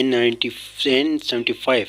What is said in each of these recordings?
N75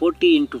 40 into